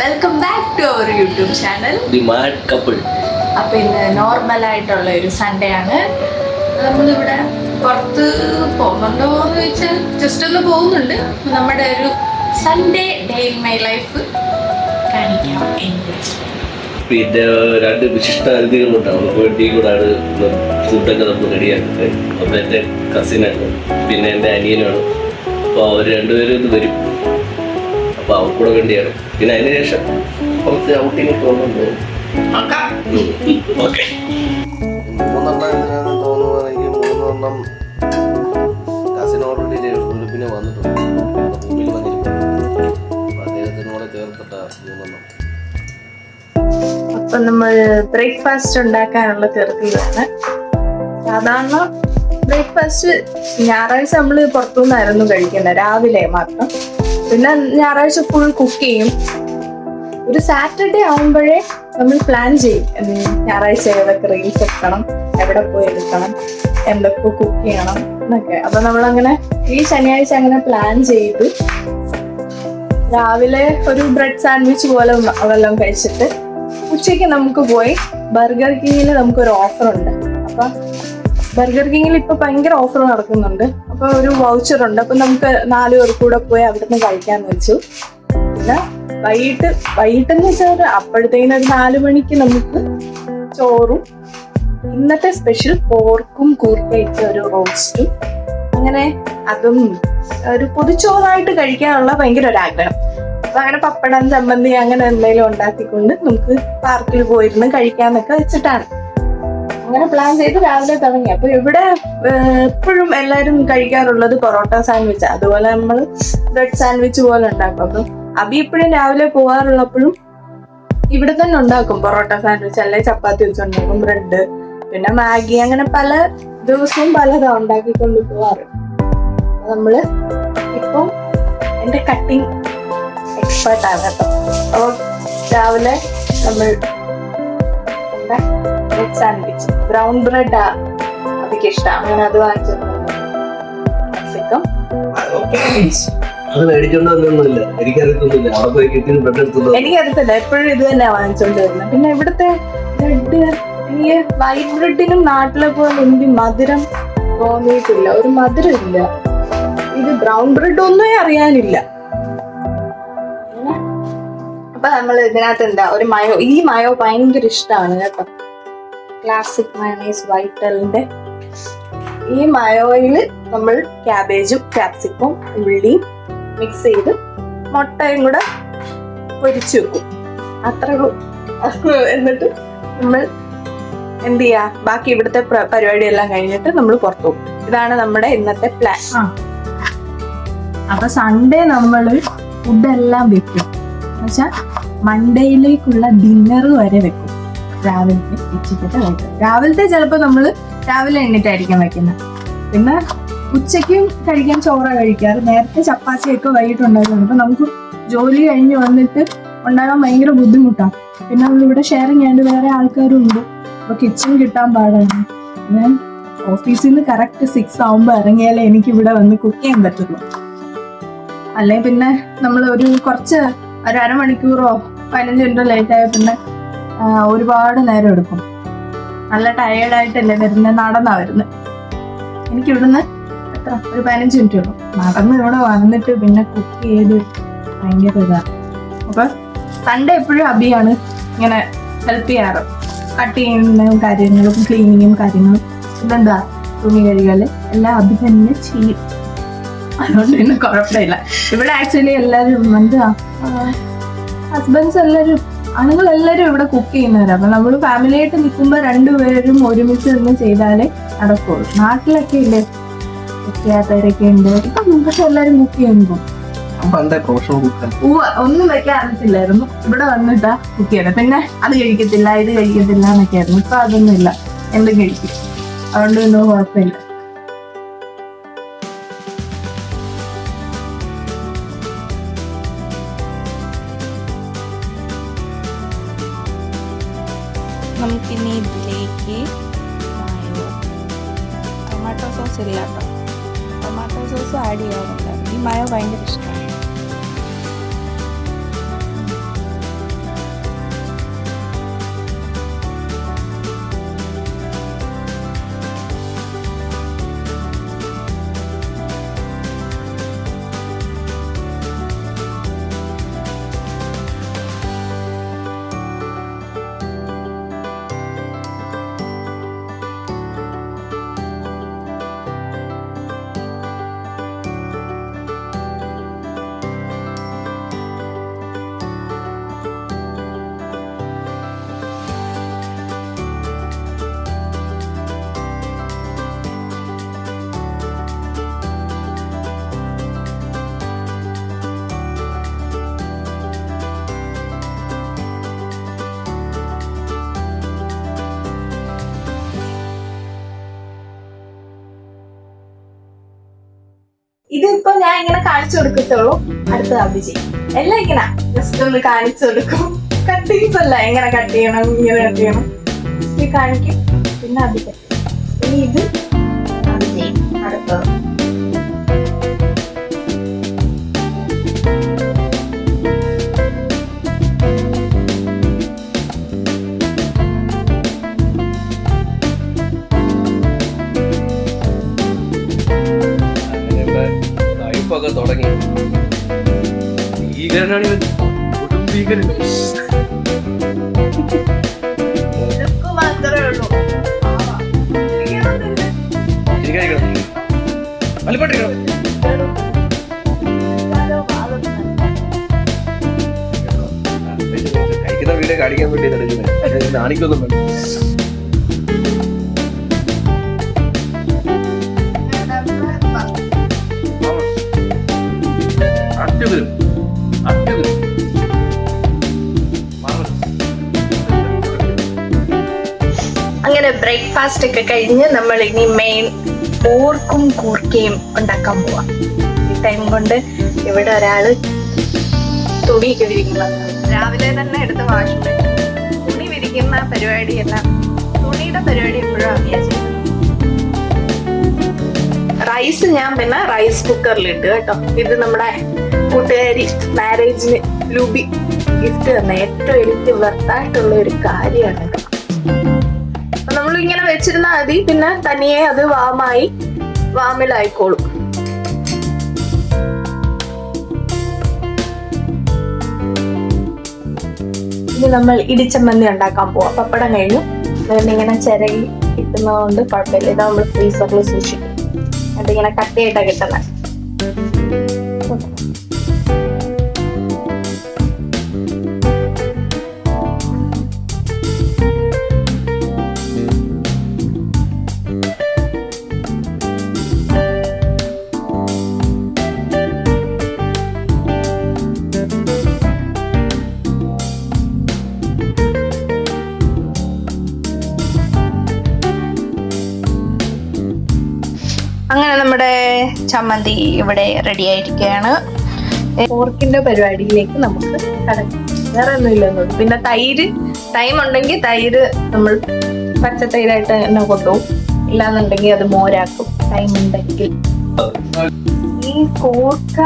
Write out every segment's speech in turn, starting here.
Welcome back to our YouTube channel the mad couple. അപ്പം ഇന്ന് നോർമലായിട്ടുള്ള ഒരു സൺഡേ ആണ്. നമ്മളിവിടെ പുറത്ത് പോകുന്നുണ്ടോ എന്ന് ചോദിച്ചാൽ ജസ്റ്റ് ഒന്ന് പോകുന്നുണ്ട്. നമ്മുടെ ഒരു Sunday day in my life കാണിക്കാം. പിന്നെ രണ്ട് വിശിഷ്ട അതിഥികളുണ്ട്. അവർക്ക് വേണ്ടി കൂടാണ് ഫുഡൊക്കെ നമ്മൾ റെഡിയാക്കുന്നത്. അപ്പം എൻ്റെ കസിനാണ്, പിന്നെ എൻ്റെ അനിയനാണ്. അപ്പോൾ അവർ രണ്ടുപേരും ഇത് വരും. അപ്പോൾ അവർക്കൂടെ വേണ്ടിയാണ്. പിന്നെ അതിന് ശേഷം കുറച്ച് ഔട്ടിങ് പോകുന്നുണ്ട്. ഓക്കെ, 3 എന്തിനാണെന്ന് തോന്നുവാണെങ്കിൽ 3 കസിൻ ഓൾറെഡി പിന്നെ വന്നിട്ടുണ്ട്. ഭൂമിയിൽ വന്നിരിക്കുന്നു. അപ്പോൾ അദ്ദേഹത്തിനോട് ചേർത്തിട്ട 3. അപ്പൊ നമ്മൾ ബ്രേക്ക്ഫാസ്റ്റ് ഉണ്ടാക്കാനുള്ള തിരക്കിലാണ്. സാധാരണ ബ്രേക്ക്ഫാസ്റ്റ് ഞായറാഴ്ച നമ്മൾ പുറത്തുനിന്നായിരുന്നു കഴിക്കുന്നത്, രാവിലെ മാത്രം. പിന്നെ ഞായറാഴ്ച ഫുൾ കുക്ക് ചെയ്യും. ഒരു സാറ്റർഡേ ആവുമ്പോഴേ നമ്മൾ പ്ലാൻ ചെയ്യും, ഞായറാഴ്ച ഏതൊക്കെ റീൽസ് എടുക്കണം, എവിടെ പോയി എടുക്കണം, എന്തൊക്കെ കുക്ക് ചെയ്യണം എന്നൊക്കെ. അപ്പൊ നമ്മളങ്ങനെ ഈ ശനിയാഴ്ച അങ്ങനെ പ്ലാൻ ചെയ്ത് രാവിലെ ഒരു ബ്രെഡ് സാൻഡ്വിച്ച് പോലെ വല്ലതും കഴിച്ചിട്ട് ഉച്ചയ്ക്ക് നമുക്ക് പോയി ബർഗർ കിങ്ങിൽ നമുക്കൊരു ഓഫർ ഉണ്ട്. അപ്പൊ ബർഗർ കിങ്ങിൽ ഇപ്പൊ ഭയങ്കര ഓഫർ നടക്കുന്നുണ്ട്. അപ്പൊ ഒരു വൗച്ചർ ഉണ്ട്. അപ്പൊ നമുക്ക് 4 പേർ കൂടെ പോയി അവിടുന്ന് കഴിക്കാന്ന് വെച്ചു. പിന്നെ വൈകിട്ടെന്ന് വെച്ചാൽ അപ്പോഴത്തേക്കും ഒരു 4 മണിക്ക് നമുക്ക് ചോറും ഇന്നത്തെ സ്പെഷ്യൽ പോർക്കും കൂർക്കയിച്ച ഒരു റോസ്റ്റും, അങ്ങനെ അതും ഒരു പൊതിച്ചോറായിട്ട് കഴിക്കാനുള്ള ഭയങ്കര ഒരു ആഗ്രഹം. അപ്പൊ അങ്ങനെ പപ്പടം, ചമ്മന്തി അങ്ങനെ എന്തെങ്കിലും ഉണ്ടാക്കിക്കൊണ്ട് നമുക്ക് പാർക്കിൽ പോയിരുന്ന് കഴിക്കാന്നൊക്കെ വെച്ചിട്ടാണ് അങ്ങനെ പ്ലാൻ ചെയ്ത് രാവിലെ തുടങ്ങി. അപ്പൊ ഇവിടെ എപ്പോഴും എല്ലാവരും കഴിക്കാറുള്ളത് പൊറോട്ട സാൻഡ്വിച്ച്. അതുപോലെ നമ്മൾ ബ്രെഡ് സാൻഡ്വിച്ച് പോലെ ഉണ്ടാക്കും. അപ്പൊ അബി എപ്പോഴും രാവിലെ പോകാറുള്ളപ്പോഴും ഇവിടെ തന്നെ ഉണ്ടാക്കും പൊറോട്ട സാൻഡ്വിച്ച്, അല്ലെ ചപ്പാത്തി വെച്ചുണ്ടാക്കും, ബ്രെഡ്, പിന്നെ മാഗി, അങ്ങനെ പല ദിവസവും പലതാ ഉണ്ടാക്കിക്കൊണ്ട് പോവാറ്. നമ്മള് ഇപ്പം എന്റെ കട്ടിങ് എക്സ്പേർട്ട് ആണ് കേട്ടോ. അപ്പോൾ രാവിലെ നമ്മൾ എന്താ ബ്രെഡ് സാൻഡ്വിച്ച്, ബ്രൗൺ ബ്രെഡ് അതൊക്കെ ഇഷ്ടമാണ്, അങ്ങനെ അത് വാങ്ങിച്ചിട്ടുണ്ട്. എനിക്കറിയത്തില്ല, എപ്പോഴും ഇത് തന്നെ വാങ്ങിച്ചോണ്ട് വരുന്നത്. പിന്നെ ഇവിടുത്തെ ബ്രെഡ്, എനിക്ക് വൈറ്റ് ബ്രെഡിനും നാട്ടിലെ പോലെ എനിക്ക് മധുരം തോന്നിയിട്ടില്ല, ഒരു മധുരം ഇല്ല. ഇത് ബ്രൗൺ ബ്രെഡ് ഒന്നും അറിയാനില്ല. അപ്പൊ നമ്മൾ ഇതിനകത്ത് എന്താ ഒരു മയോ, ഈ മയോ ഭയങ്കര ഇഷ്ടമാണ് കേട്ടോ, ക്ലാസിക് മയോണൈസ് വൈറ്റലിന്റെ. ഈ മയോയില് നമ്മൾ ക്യാബേജും ക്യാപ്സിക്കും ഉള്ളിയും മിക്സ് ചെയ്ത് മുട്ടയും കൂടെ പൊരിച്ചു വെക്കും, അത്രേ ഉള്ളൂ. എന്നിട്ട് നമ്മൾ എന്ത് ചെയ്യാ, ബാക്കി ഇവിടുത്തെ പരിപാടിയെല്ലാം കഴിഞ്ഞിട്ട് നമ്മൾ പുറത്തു പോകും. ഇതാണ് നമ്മുടെ ഇന്നത്തെ പ്ലാൻ. അപ്പൊ സൺഡേ നമ്മൾ ഫുഡെല്ലാം വെക്കും, എന്നുവെച്ചാൽ മൺഡേയിലേക്കുള്ള ഡിന്നർ വരെ വെക്കും. രാവിലത്തെ ഉച്ചക്കത്തെ കഴിക്കും. രാവിലത്തെ ചിലപ്പോൾ നമ്മൾ രാവിലെ എണ്ണിട്ടായിരിക്കും വെക്കുന്നത്. പിന്നെ ഉച്ചയ്ക്കും കഴിക്കാൻ ചോറ കഴിക്കാറ്. നേരത്തെ ചപ്പാത്തിയൊക്കെ വൈകിട്ട് ഉണ്ടായിരുന്നു. അപ്പൊ നമുക്ക് ജോലി കഴിഞ്ഞ് വന്നിട്ട് ഉണ്ടാകാൻ ഭയങ്കര ബുദ്ധിമുട്ടാണ്. പിന്നെ നമ്മളിവിടെ ഷെയറിങ് ചെയ്യാണ്ട് വേറെ ആൾക്കാരും ഉണ്ട്. അപ്പൊ കിച്ചൺ കിട്ടാൻ പാടാണ്. ഞാൻ ഓഫീസിൽ നിന്ന് കറക്റ്റ് 6 ആവുമ്പോൾ ഇറങ്ങിയാലേ എനിക്ക് ഇവിടെ വന്ന് കുക്ക് ചെയ്യാൻ പറ്റുള്ളൂ. അല്ലെങ്കിൽ പിന്നെ നമ്മൾ ഒരു അരമണിക്കൂറോ 15 മിനിറ്റോ ലേറ്റ് ആയ പിന്നെ ഒരുപാട് നേരം എടുക്കും. നല്ല ടയേർഡായിട്ടല്ലേ വരുന്നത്, നടന്നാ വരുന്നത്. എനിക്കിവിടുന്ന് ഒരു 15 മിനിറ്റേ ഉള്ളൂ. നടന്ന് ഇവിടെ വന്നിട്ട് പിന്നെ കുക്ക് ചെയ്ത് ഭയങ്കര ഇതാണ്. അപ്പൊ സൺഡേ എപ്പോഴും അബിയാണ് ഇങ്ങനെ ഹെൽപ്പ് ചെയ്യാറ്, കട്ട് ചെയ്യുന്ന കാര്യങ്ങളും ക്ലീനിങ്ങും കാര്യങ്ങളും. ഇതെന്താ തുണി കഴുകല് എല്ലാം അബി തന്നെ ചെയ്യും. അതുകൊണ്ട് പിന്നെ കുഴപ്പമില്ല. ഇവിടെ ആക്ച്വലി എല്ലാവരും എന്താ ഹസ്ബൻഡ്സ് എല്ലാവരും, ആണുങ്ങളെല്ലാവരും ഇവിടെ കുക്ക് ചെയ്യുന്നവരാണ്. അപ്പൊ നമ്മൾ ഫാമിലി ആയിട്ട് നിൽക്കുമ്പോൾ 2 പേരും ഒരുമിച്ച് നിന്ന് ചെയ്താലേ നടക്കുള്ളൂ. നാട്ടിലൊക്കെ ഇല്ലേ വെക്കാത്തവരൊക്കെ ഉണ്ട്. ഇപ്പൊ പക്ഷെ എല്ലാവരും കുക്ക് ചെയ്യുമ്പോൾ ഒന്നും വെക്കാൻ അറിയത്തില്ലായിരുന്നു. ഇവിടെ വന്നിട്ടാ കുക്ക് ചെയ്തത്. പിന്നെ അത് കഴിക്കത്തില്ല, ഇത് കഴിക്കത്തില്ല എന്നൊക്കെ ആയിരുന്നു. ഇപ്പൊ അതൊന്നും ഇല്ല, എന്തും കഴിക്കും. അതുകൊണ്ട് ഒന്നും കുഴപ്പമില്ല. നമുക്കിനി ഇതിലേക്ക് ടൊമാറ്റോ സോസ് ഇല്ല കേട്ടോ, ടൊമാറ്റോ സോസ് ആഡ് ചെയ്യാറുണ്ട്. ഈ മയോ ഭയങ്കര ഇഷ്ടമാണ്. ഇതിപ്പോ ഞാൻ ഇങ്ങനെ കാണിച്ചു കൊടുക്കത്തുള്ളൂ, അടുത്തത് അഭി ചെയ്യും. എല്ലാം ഇങ്ങനെ ജസ്റ്റ് ഒന്ന് കാണിച്ചു കൊടുക്കും. കട്ടിങ്സ് അല്ല, എങ്ങനെ കട്ട് ചെയ്യണം, ഇങ്ങനെ കട്ട് ചെയ്യണം കാണിക്കും. പിന്നെ അഭി കട്ട് ചെയ്യും. ഇനി ഇത് അഭി ചെയ്യും അടുത്തത്. ഒക്കെ തുടങ്ങി. ഭീകരനാണ് ഇവൻ, കൊടും ഭീകരൻ. കഴിക്കുന്ന വീഡിയോ കാണിക്കാൻ വേണ്ടി നടക്കുന്നത്, കാണിക്കൊന്നും വേണ്ട. അങ്ങനെ ബ്രേക്ക്ഫാസ്റ്റ് ഒക്കെ കഴിഞ്ഞ് നമ്മൾ ഇനി മെയിൻ പോർക്കും കൂർക്കയും ഉണ്ടാക്കാൻ പോവാം. ഈ ടൈം കൊണ്ട് ഇവിടെ ഒരാള് തുണിയൊക്കെ വിരിക്കുന്നത് രാവിലെ തന്നെ എടുത്ത് വാഷ് ചെയ്യും. തുണി വിരിക്കുന്ന പരിപാടിയെല്ലാം, തുണിയുടെ പരിപാടി എപ്പോഴും അറിയാം. റൈസ് ഞാൻ പിന്നെ റൈസ് കുക്കറിലിട്ട് കേട്ടോ. ഇത് നമ്മുടെ കൂട്ടുകാരി മാരേജിന് ലുബി ഗിഫ്റ്റ് തന്ന ഏറ്റവും എനിക്ക് വർത്തായിട്ടുള്ള ഒരു കാര്യമാണ് കേട്ടോ. അപ്പൊ നമ്മൾ ഇങ്ങനെ വെച്ചിരുന്നാൽ മതി, പിന്നെ തനിയെ അത് വാമിലായിക്കോളും. ഇനി നമ്മൾ ഇടിച്ചമ്മന്തി ഉണ്ടാക്കാൻ പോവാം. പപ്പടം കഴിഞ്ഞു, ഇങ്ങനെ ചിരകി കിട്ടുന്നതുകൊണ്ട് കുഴപ്പമില്ല. ഇത് നമ്മൾ ഫ്രീസറിൽ സൂക്ഷിക്കും. അതിങ്ങനെ കട്ടിയായിട്ടാ കിട്ടുന്നത്. അങ്ങനെ നമ്മുടെ ചമ്മന്തി ഇവിടെ റെഡി ആയിരിക്കുകയാണ്. പോർക്കിന്റെ പരിപാടിയിലേക്ക് നമുക്ക് കടക്കാം. വേറെ ഒന്നുമില്ലെന്നുള്ളൂ. പിന്നെ ടൈം ഉണ്ടെങ്കിൽ തൈര് നമ്മൾ പച്ചത്തൈരായിട്ട് തന്നെ കൊണ്ടുപോകും, ഇല്ലാന്നുണ്ടെങ്കിൽ അത് മോരാക്കും ടൈം ഉണ്ടെങ്കിൽ. ഈ കൂർക്ക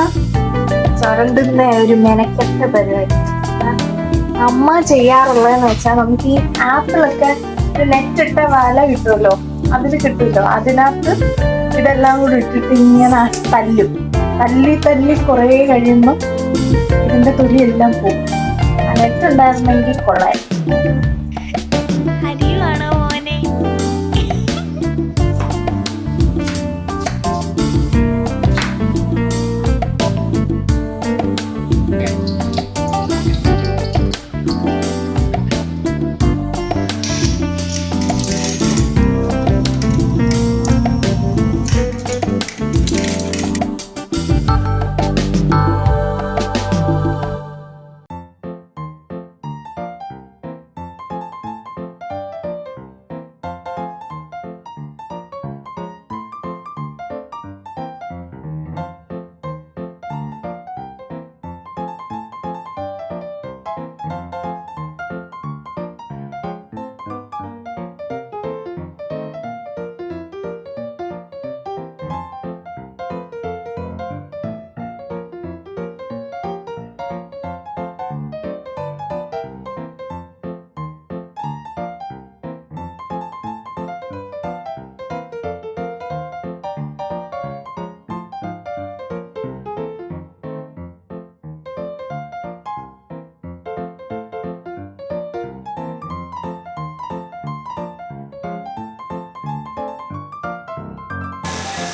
ചുരണ്ടുന്ന ഒരു മെനക്കെട്ട പരിപാടി അമ്മ ചെയ്യാറുള്ളതെന്ന് വെച്ചാൽ, നമുക്ക് ഈ ആപ്പിളൊക്കെ നെറ്റിട്ട വല കിട്ടുമല്ലോ, അതിൽ കിട്ടുമല്ലോ, അതിനകത്ത് ഇതെല്ലാം കൂടി ഇട്ടിട്ട് ഇങ്ങനെ തല്ലി കുറേ കഴിയുമ്പോൾ ഇതിന്റെ തൊലിയെല്ലാം പോകും. നെറ്റുണ്ടായിരുന്നെങ്കിൽ കൊള്ളാം.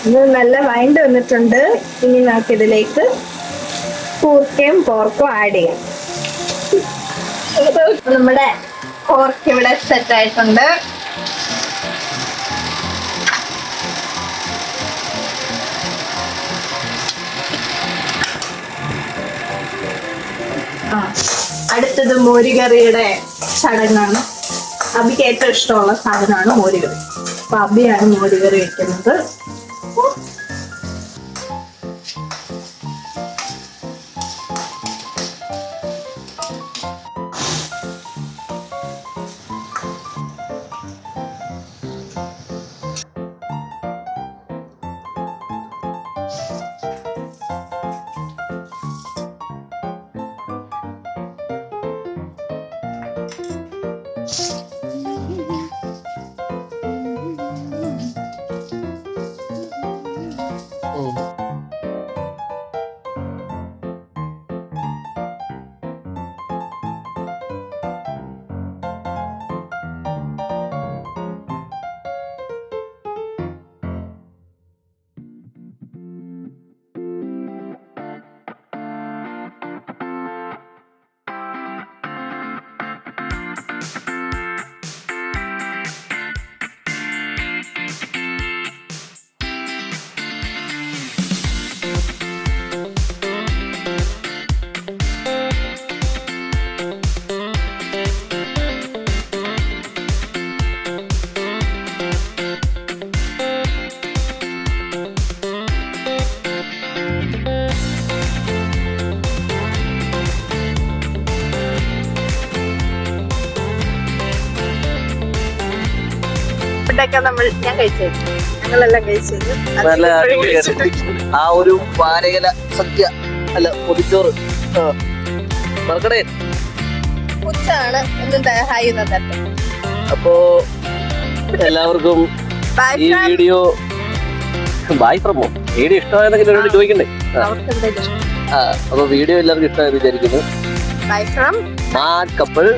ഇത് നല്ല വഴണ്ട് വന്നിട്ടുണ്ട്. ഇനി നമുക്ക് ഇതിലേക്ക് കൂർക്കയും പോർക്കും ആഡ് ചെയ്യാം. നമ്മുടെ പോർക്ക് ഇവിടെ സെറ്റ് ആയിട്ടുണ്ട്. അടുത്തത് മോരുകറിയുടെ ചടങ്ങാണ്. അബിക്ക് ഏറ്റവും ഇഷ്ടമുള്ള സാധനമാണ് മോരുകറി. അപ്പൊ അബിയാണ് മോരുകറി വെക്കുന്നത്. ഫുഡൊക്കെ ഞാൻ കഴിച്ചു, ഞങ്ങളെല്ലാം കഴിച്ചത്. നല്ല അടിപൊളിയായിരുന്നു. ആ ഒരു വാരകല സദ്യ അല്ല പൊതിച്ചോറ് മറക്കടേ. ഉച്ചാണ് ഒന്നും ഹായ് തട്ടെ. അപ്പോ എല്ലാവർക്കും ഈ വീഡിയോ ബായ് ഫ്രമോ വീഡിയോ ഇഷ്ടമായെന്നെങ്കിലും എന്നോട് ചോദിക്കണ്ടേ. അപ്പൊ വീഡിയോ എല്ലാവർക്കും ഇഷ്ടമായെന്ന് വിചാരിക്കുന്നു. Bye from mad couple